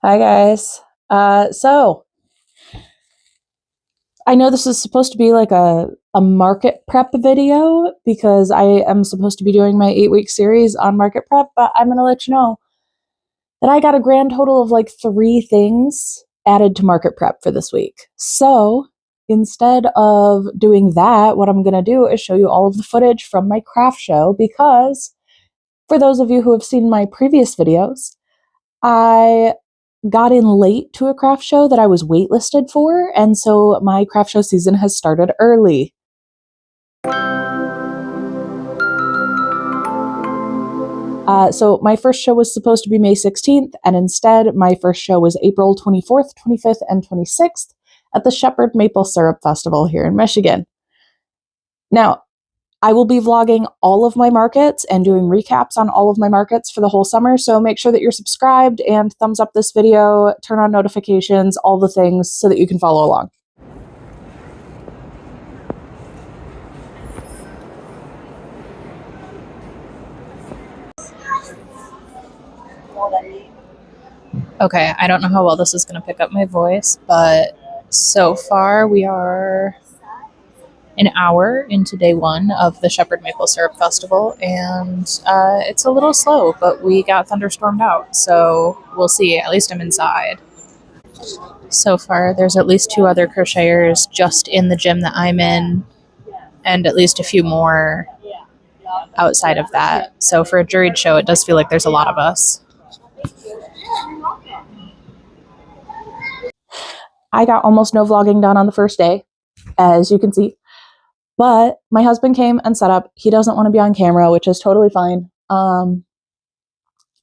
Hi guys. So I know this is supposed to be like a market prep video because I am supposed to be doing my 8-week series on market prep, but I'm gonna let you know that I got a grand total of like 3 things added to market prep for this week. So instead of doing that, what I'm gonna do is show you all of the footage from my craft show because for those of you who have seen my previous videos, I got in late to a craft show that I was waitlisted for, and so my craft show season has started early. So my first show was supposed to be May 16th, and instead my first show was April 24th, 25th, and 26th at the Shepherd Maple Syrup Festival here in Michigan. Now, I will be vlogging all of my markets and doing recaps on all of my markets for the whole summer, so make sure that you're subscribed and thumbs up this video, turn on notifications, all the things so that you can follow along. Okay, I don't know how well this is going to pick up my voice, but so far we are an hour into day one of the Shepherd Maple Syrup Festival, and it's a little slow, but we got thunderstormed out, so we'll see. At least I'm inside. So far, there's at least 2 other crocheters just in the gym that I'm in, and at least a few more outside of that. So for a juried show, it does feel like there's a lot of us. I got almost no vlogging done on the first day, as you can see. But my husband came and set up. He doesn't want to be on camera, which is totally fine.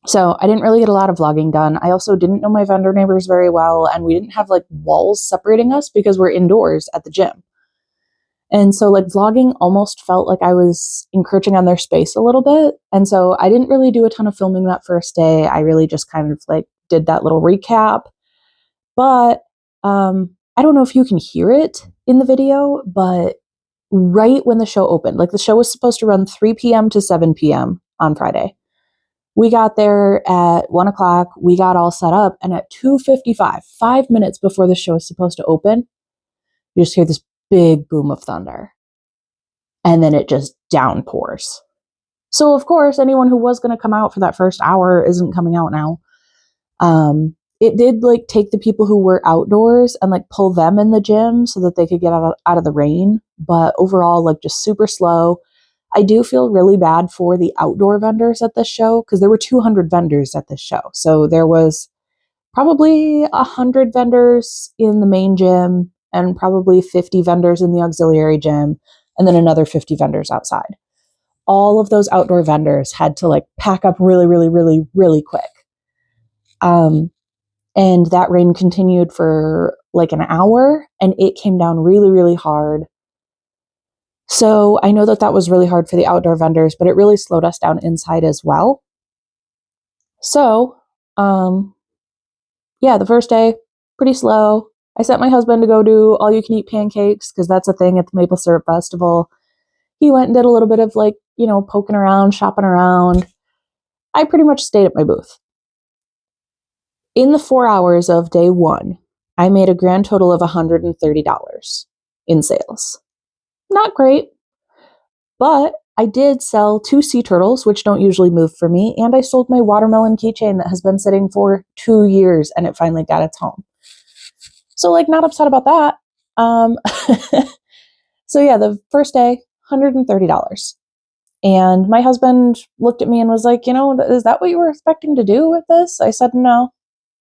So I didn't really get a lot of vlogging done. I also didn't know my vendor neighbors very well, and we didn't have like walls separating us because we're indoors at the gym. And so like vlogging almost felt like I was encroaching on their space a little bit. And so I didn't really do a ton of filming that first day. I really just kind of like did that little recap. But I don't know if you can hear it in the video, but right when the show opened, like the show was supposed to run 3 p.m. to 7 p.m. on Friday. We got there at 1 o'clock. We got all set up. And at 2:55, 5 minutes before the show is supposed to open, you just hear this big boom of thunder. And then it just downpours. So, of course, anyone who was going to come out for that first hour isn't coming out now. It did like take the people who were outdoors and like pull them in the gym so that they could get out of the rain. But overall, like just super slow. I do feel really bad for the outdoor vendors at this show because there were 200 vendors at this show. So there was probably 100 vendors in the main gym and probably 50 vendors in the auxiliary gym and then another 50 vendors outside. All of those outdoor vendors had to like pack up really, really, really, really quick. And that rain continued for like an hour and it came down really, really hard. So I know that that was really hard for the outdoor vendors, but it really slowed us down inside as well. So, yeah, the first day, pretty slow. I sent my husband to go do all you can eat pancakes because that's a thing at the Maple Syrup Festival. He went and did a little bit of like, poking around, shopping around. I pretty much stayed at my booth. In the 4 hours of day one, I made a grand total of $130 in sales. Not great, but I did sell 2 sea turtles, which don't usually move for me, and I sold my watermelon keychain that has been sitting for 2 years and it finally got its home. So like not upset about that. So yeah, the first day, $130. And my husband looked at me and was like, is that what you were expecting to do with this? I said, no,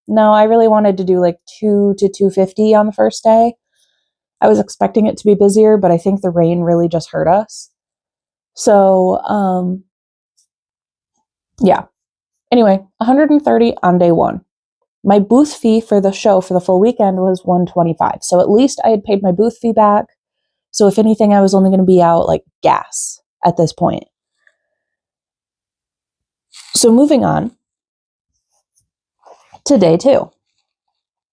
I really wanted to do like 2 to 250 on the first day. I was expecting it to be busier, but I think the rain really just hurt us. So, yeah. Anyway, 130 on day one. My booth fee for the show for the full weekend was $125. So at least I had paid my booth fee back. So if anything, I was only going to be out like gas at this point. So moving on to day 2.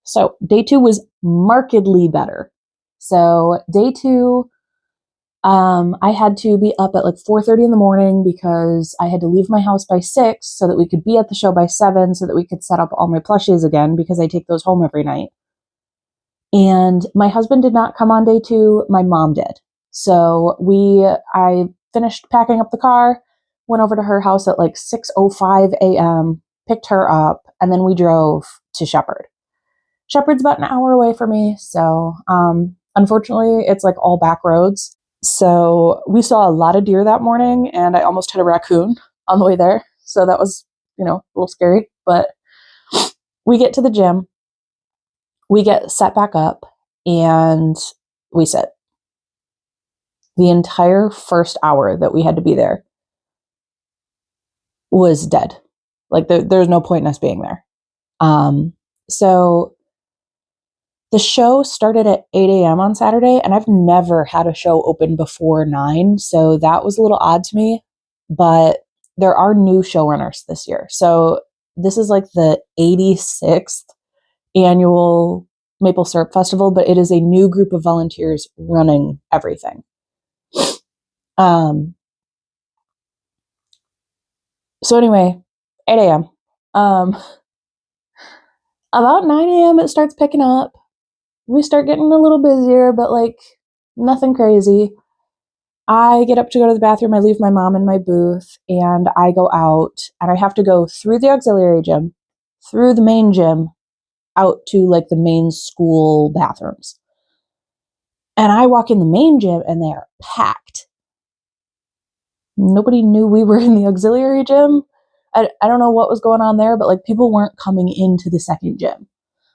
So day 2 was markedly better. So day 2, I had to be up at like 4:30 in the morning because I had to leave my house by 6 so that we could be at the show by 7 so that we could set up all my plushies again because I take those home every night. And my husband did not come on day 2. My mom did. So I finished packing up the car, went over to her house at like 6:05 a.m., picked her up, and then we drove to Shepherd. Shepherd's about an hour away from me. So, unfortunately, it's like all back roads. So we saw a lot of deer that morning, and I almost hit a raccoon on the way there. So that was, a little scary. But we get to the gym, we get set back up, and we sit. The entire first hour that we had to be there was dead. Like there's no point in us being there. So the show started at 8 a.m. on Saturday, and I've never had a show open before 9, so that was a little odd to me, but there are new showrunners this year. So this is like the 86th annual Maple Syrup Festival, but it is a new group of volunteers running everything. So anyway, 8 a.m. About 9 a.m. it starts picking up. We start getting a little busier, but like nothing crazy. I get up to go to the bathroom. I leave my mom in my booth, and I go out, and I have to go through the auxiliary gym, through the main gym, out to like the main school bathrooms. And I walk in the main gym, and they are packed. Nobody knew we were in the auxiliary gym. I don't know what was going on there, but like people weren't coming into the second gym.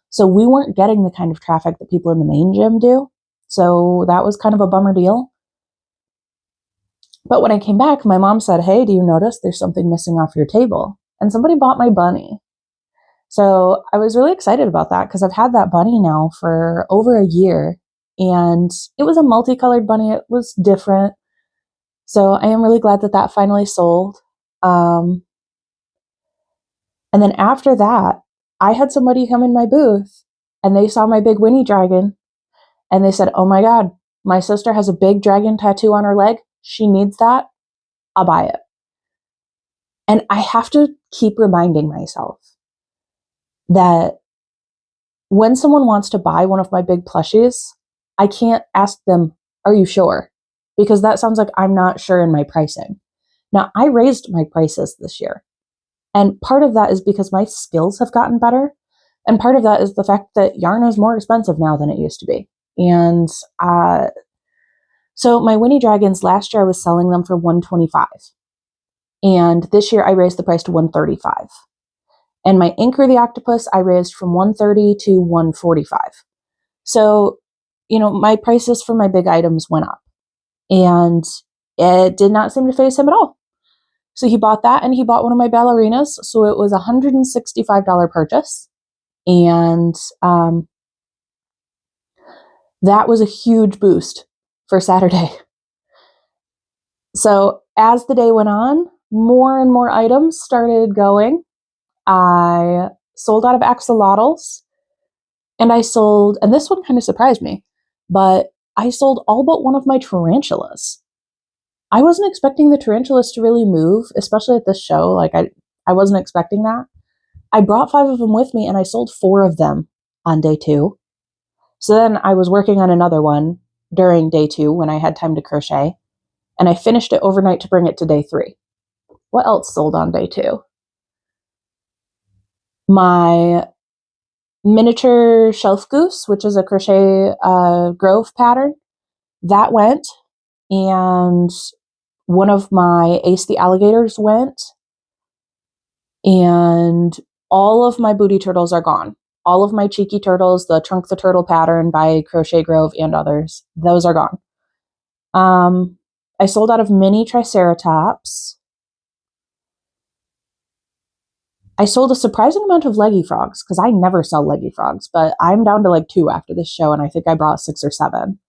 So we weren't getting the kind of traffic that people in the main gym do. So that was kind of a bummer deal. But when I came back, my mom said, "Hey, do you notice there's something missing off your table?" And somebody bought my bunny. So I was really excited about that because I've had that bunny now for over a year. And it was a multicolored bunny. It was different. So I am really glad that that finally sold. And then after that, I had somebody come in my booth, and they saw my big Winnie dragon, and they said, "Oh my God, my sister has a big dragon tattoo on her leg. She needs that. I'll buy it." And I have to keep reminding myself that when someone wants to buy one of my big plushies, I can't ask them, "Are you sure?" Because that sounds like I'm not sure in my pricing. Now, I raised my prices this year. And part of that is because my skills have gotten better. And part of that is the fact that yarn is more expensive now than it used to be. And so my Winnie Dragons, last year I was selling them for $125. And this year I raised the price to $135. And my Anchor the Octopus, I raised from $130 to $145. So, my prices for my big items went up. And it did not seem to faze him at all. So he bought that, and he bought one of my ballerinas. So it was a $165 purchase. And that was a huge boost for Saturday. So as the day went on, more and more items started going. I sold out of axolotls, and and this one kind of surprised me, but I sold all but one of my tarantulas. I wasn't expecting the tarantulas to really move, especially at this show. Like I wasn't expecting that. I brought 5 of them with me, and I sold 4 of them on day 2. So then I was working on another one during day 2 when I had time to crochet, and I finished it overnight to bring it to day 3. What else sold on day 2? My miniature shelf goose, which is a crochet grove pattern, that went, and one of my Ace the Alligators went, and all of my booty turtles are gone. All of my cheeky turtles, the Trunk the Turtle pattern by Crochet Grove and others, those are gone. I sold out of mini Triceratops. I sold a surprising amount of leggy frogs because I never sell leggy frogs, but I'm down to like 2 after this show, and I think I brought 6 or 7.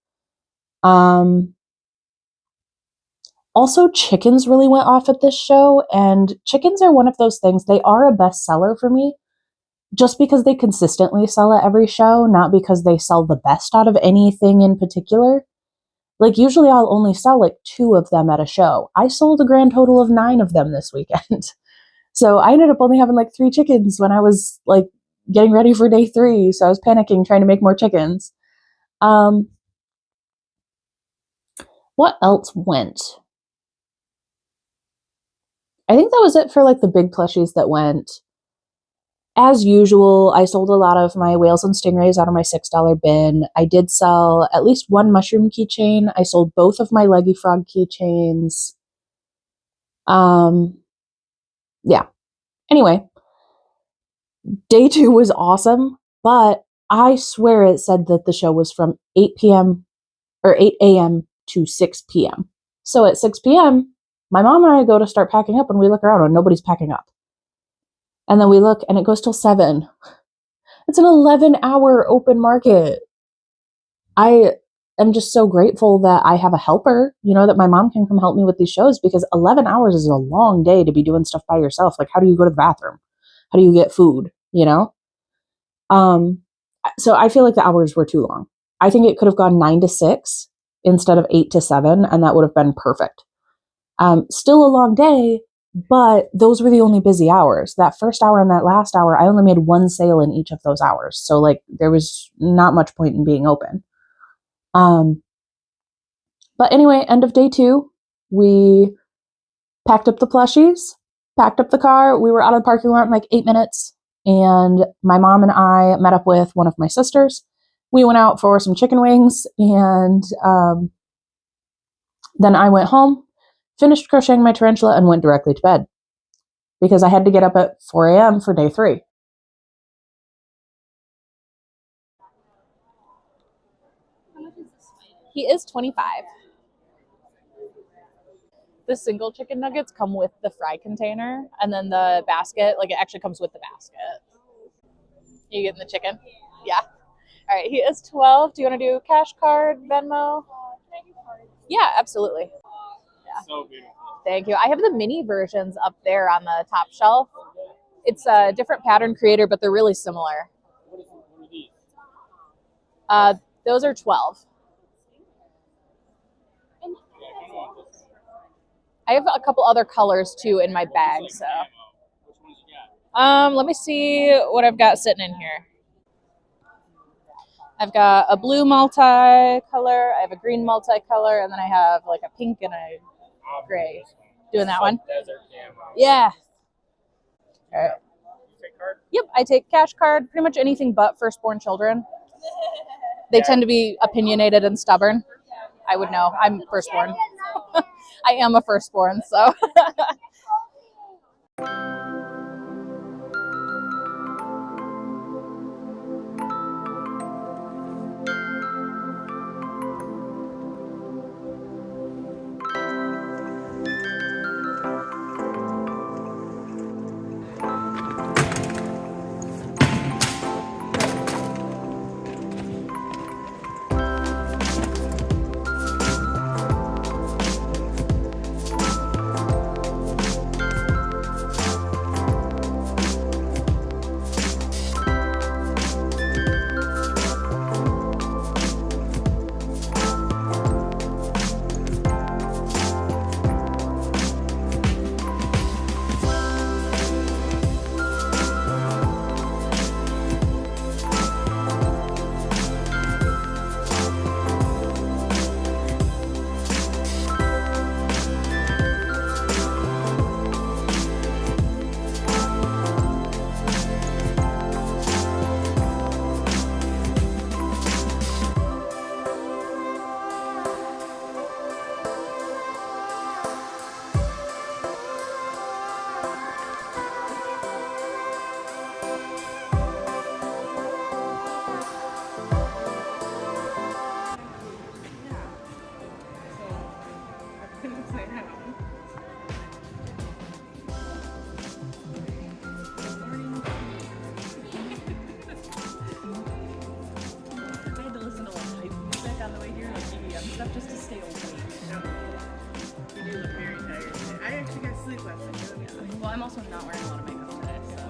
Also, chickens really went off at this show, and chickens are one of those things. They are a bestseller for me just because they consistently sell at every show, not because they sell the best out of anything in particular. Like usually I'll only sell like 2 of them at a show. I sold a grand total of 9 of them this weekend. So I ended up only having like 3 chickens when I was like getting ready for day 3. So I was panicking trying to make more chickens. What else went? I think that was it for like the big plushies that went. As usual, I sold a lot of my whales and stingrays out of my $6 bin. I did sell at least 1 mushroom keychain. I sold both of my leggy frog keychains. Yeah. Anyway, day 2 was awesome, but I swear it said that the show was from 8 p.m. or 8 a.m. to 6 p.m. So at 6 p.m., my mom and I go to start packing up and we look around and nobody's packing up. And then we look and it goes till 7. It's an 11-hour open market. I am just so grateful that I have a helper, you know, that my mom can come help me with these shows, because 11 hours is a long day to be doing stuff by yourself. Like, how do you go to the bathroom? How do you get food? You know? So I feel like the hours were too long. I think it could have gone 9 to 6 instead of 8 to 7, and that would have been perfect. Still a long day, but those were the only busy hours. That first hour and that last hour, I only made 1 sale in each of those hours. So like there was not much point in being open. But anyway, end of day 2, we packed up the plushies, packed up the car. We were out of the parking lot in like 8 minutes. And my mom and I met up with one of my sisters. We went out for some chicken wings, and then I went home, finished crocheting my tarantula, and went directly to bed because I had to get up at 4 a.m. for day 3. He is 25. The single chicken nuggets come with the fry container, and then the basket, like it actually comes with the basket. You getting the chicken? Yeah. All right, he is 12. Do you want to do cash card, Venmo? Yeah, absolutely. Yeah. So beautiful. Thank you. I have the mini versions up there on the top shelf. It's a different pattern creator, but they're really similar. Those are 12. I have a couple other colors too in my bag, so. Let me see what I've got sitting in here. I've got a blue multicolor, I have a green multicolor, and then I have like a pink and a gray. Doing that one? Yeah. All right. Yep, I take cash card, pretty much anything but firstborn children. They tend to be opinionated and stubborn. I would know. I'm firstborn. I am a firstborn, so. Stuff just to stay awake. You do look very tired today. I actually got sleep last night. Well, I'm also not wearing a lot of makeup today, so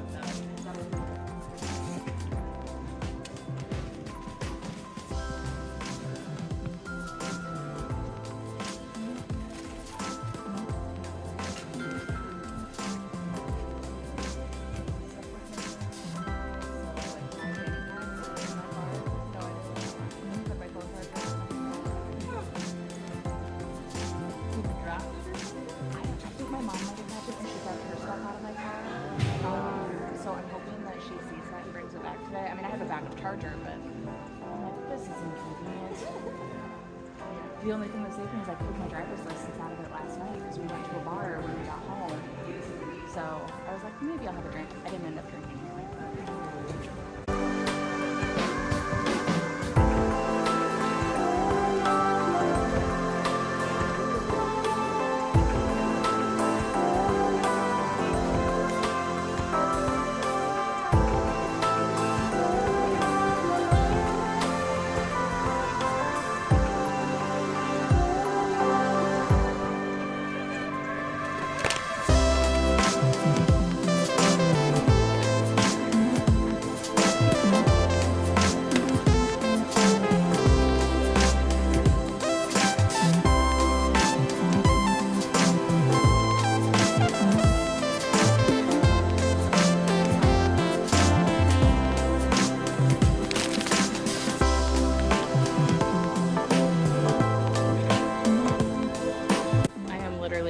she sees that and brings it back today. I mean, I have a backup charger, but I'm like, this is inconvenient. The only thing that saved me is I pulled my driver's license out of it last night because we went to a bar when we got home. So I was like, maybe I'll have a drink. I didn't end up drinking anything, but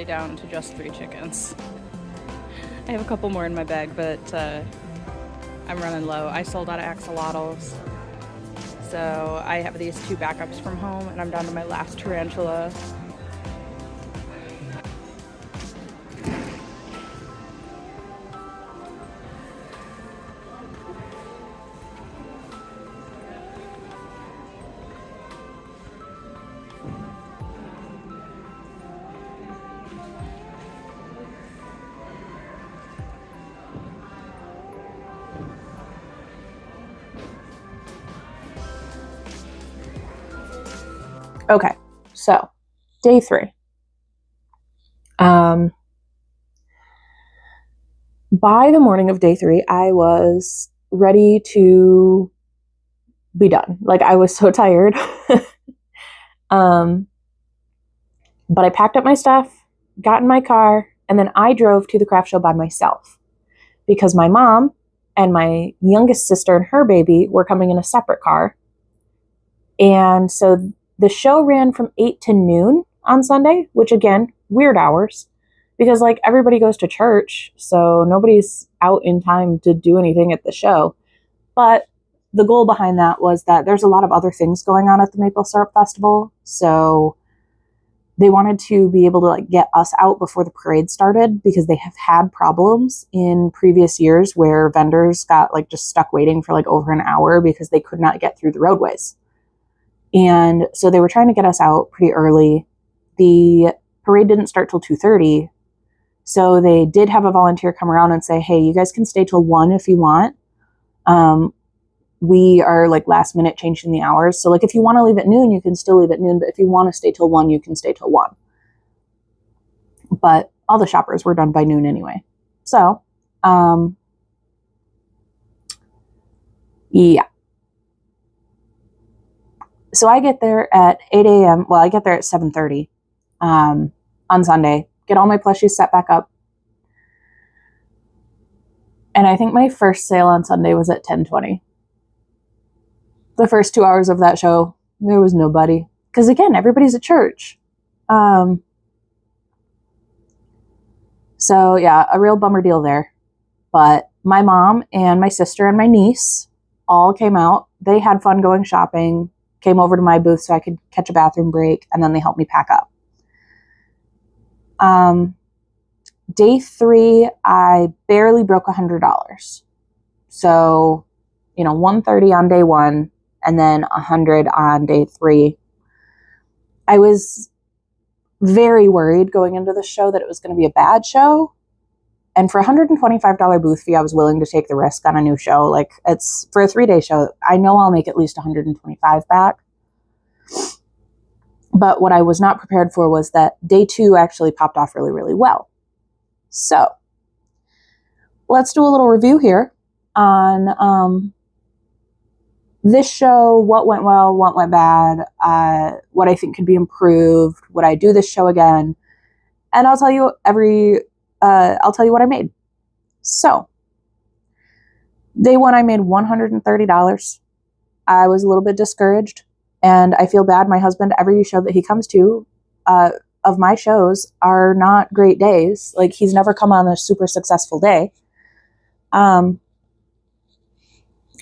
down to just 3 chickens. I have a couple more in my bag, but I'm running low. I sold out of axolotls, so I have these 2 backups from home, and I'm down to my last tarantula. Okay, so day 3. By the morning of day 3, I was ready to be done. Like, I was so tired. But I packed up my stuff, got in my car, and then I drove to the craft show by myself because my mom and my youngest sister and her baby were coming in a separate car. And so the show ran from 8 to noon on Sunday, which again, weird hours because like everybody goes to church, so nobody's out in time to do anything at the show. But the goal behind that was that there's a lot of other things going on at the Maple Syrup Festival. So they wanted to be able to like get us out before the parade started because they have had problems in previous years where vendors got like just stuck waiting for like over an hour because they could not get through the roadways. And so they were trying to get us out pretty early. The parade didn't start till 2:30. So they did have a volunteer come around and say, hey, you guys can stay till 1 if you want. We are like last minute changing the hours. So like if you want to leave at noon, you can still leave at noon. But if you want to stay till 1, you can stay till 1. But all the shoppers were done by noon anyway. So, yeah. So I get there at 8 a.m. Well, I get there at 7:30 on Sunday, get all my plushies set back up. And I think my first sale on Sunday was at 10:20. The first 2 hours of that show, there was nobody. Because again, everybody's at church. So yeah, a real bummer deal there. But my mom and my sister and my niece all came out. They had fun going shopping, came over to my booth so I could catch a bathroom break, and then they helped me pack up. Day 3, I barely broke $100. So, $130 on day 1 and then $100 on day 3. I was very worried going into the show that it was going to be a bad show. And for a $125 booth fee, I was willing to take the risk on a new show. Like, it's for a 3-day show, I know I'll make at least $125 back. But what I was not prepared for was that day 2 actually popped off really, really well. So let's do a little review here on this show, what went well, what went bad, what I think could be improved, would I do this show again? And I'll tell you what I made. So day 1, I made $130. I was a little bit discouraged, and I feel bad. My husband, every show that he comes to, of my shows are not great days. Like, he's never come on a super successful day.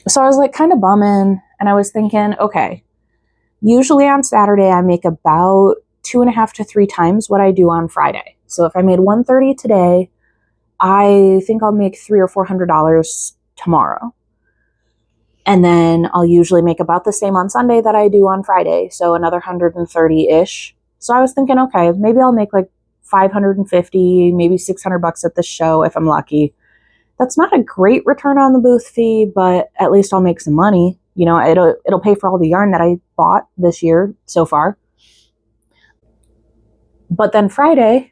So I was like kind of bumming, and I was thinking, okay, usually on Saturday I make about 2.5 to 3 times what I do on Friday. So if I made 130 today, I think I'll make $300 or $400 tomorrow. And then I'll usually make about the same on Sunday that I do on Friday. So another 130-ish. So I was thinking, okay, maybe I'll make like 550, maybe $600 at this show if I'm lucky. That's not a great return on the booth fee, but at least I'll make some money. You know, it'll pay for all the yarn that I bought this year so far. But then Friday,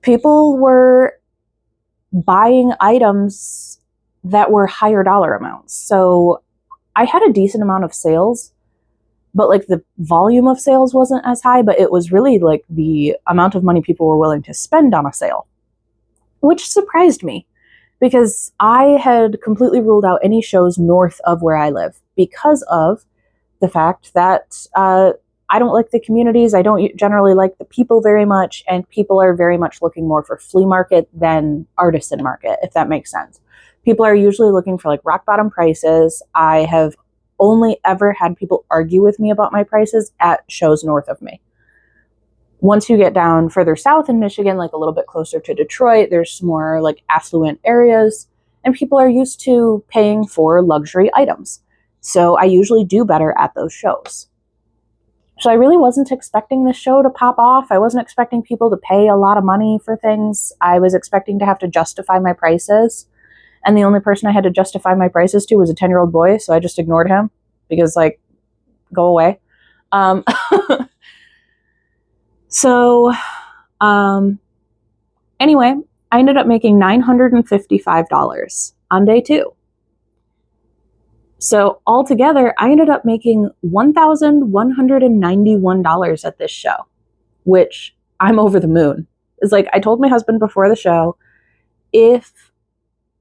people were buying items that were higher dollar amounts. So I had a decent amount of sales, but like the volume of sales wasn't as high, but it was really like the amount of money people were willing to spend on a sale, which surprised me because I had completely ruled out any shows north of where I live because of the fact that I don't like the communities. I don't generally like the people very much, and people are very much looking more for flea market than artisan market, if that makes sense. People are usually looking for like rock bottom prices. I have only ever had people argue with me about my prices at shows north of me. Once you get down further south in Michigan, like a little bit closer to Detroit, there's more like affluent areas, and people are used to paying for luxury items. So I usually do better at those shows. So I really wasn't expecting this show to pop off. I wasn't expecting people to pay a lot of money for things. I was expecting to have to justify my prices. And the only person I had to justify my prices to was a 10-year-old boy. So I just ignored him because, like, go away. So anyway, I ended up making $955 on day 2. So altogether, I ended up making $1,191 at this show, which I'm over the moon. It's like I told my husband before the show, if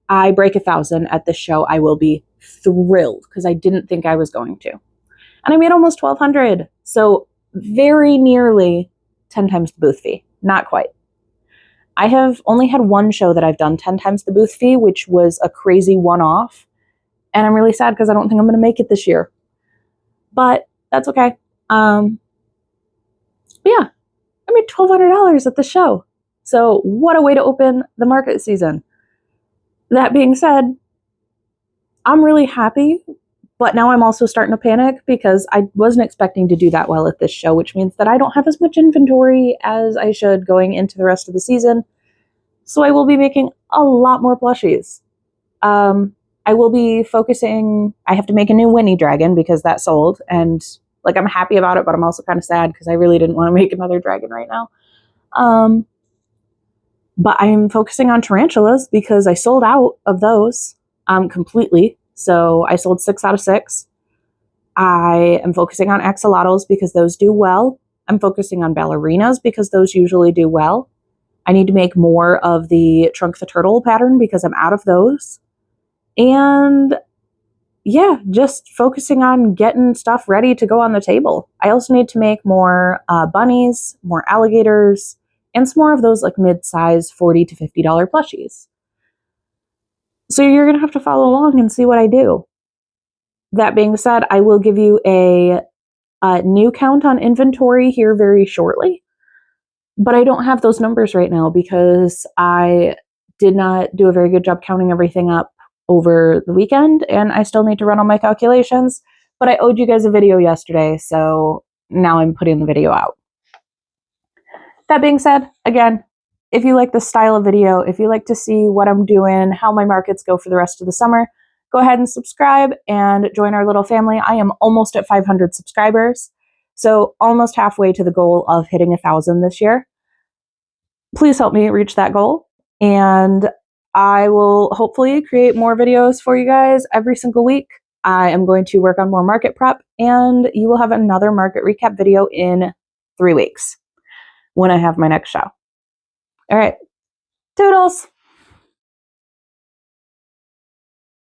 I break 1,000 at this show, I will be thrilled because I didn't think I was going to. And I made almost $1,200. So very nearly 10 times the booth fee. Not quite. I have only had one show that I've done 10 times the booth fee, which was a crazy one-off. And I'm really sad because I don't think I'm going to make it this year. But that's okay. Yeah, I made $1,200 at the show. So what a way to open the market season. That being said, I'm really happy, but now I'm also starting to panic because I wasn't expecting to do that well at this show, which means that I don't have as much inventory as I should going into the rest of the season. So I will be making a lot more plushies. I will be focusing, I have to make a new Winnie dragon because that sold, and like I'm happy about it, but I'm also kind of sad because I really didn't want to make another dragon right now. But I'm focusing on tarantulas because I sold out of those completely. So I sold 6 out of 6. I am focusing on axolotls because those do well. I'm focusing on ballerinas because those usually do well. I need to make more of the Trunk the Turtle pattern because I'm out of those. And yeah, just focusing on getting stuff ready to go on the table. I also need to make more bunnies, more alligators, and some more of those like mid-size $40 to $50 plushies. So you're going to have to follow along and see what I do. That being said, I will give you a new count on inventory here very shortly. But I don't have those numbers right now because I did not do a very good job counting everything up over the weekend, and I still need to run all my calculations, but I owed you guys a video yesterday, so now I'm putting the video out. That being said, again, if you like this style of video, if you like to see what I'm doing, how my markets go for the rest of the summer, go ahead and subscribe and join our little family. I am almost at 500 subscribers, so almost halfway to the goal of hitting 1,000 this year. Please help me reach that goal, and I will hopefully create more videos for you guys every single week. I am going to work on more market prep, and you will have another market recap video in 3 weeks when I have my next show. All right, toodles!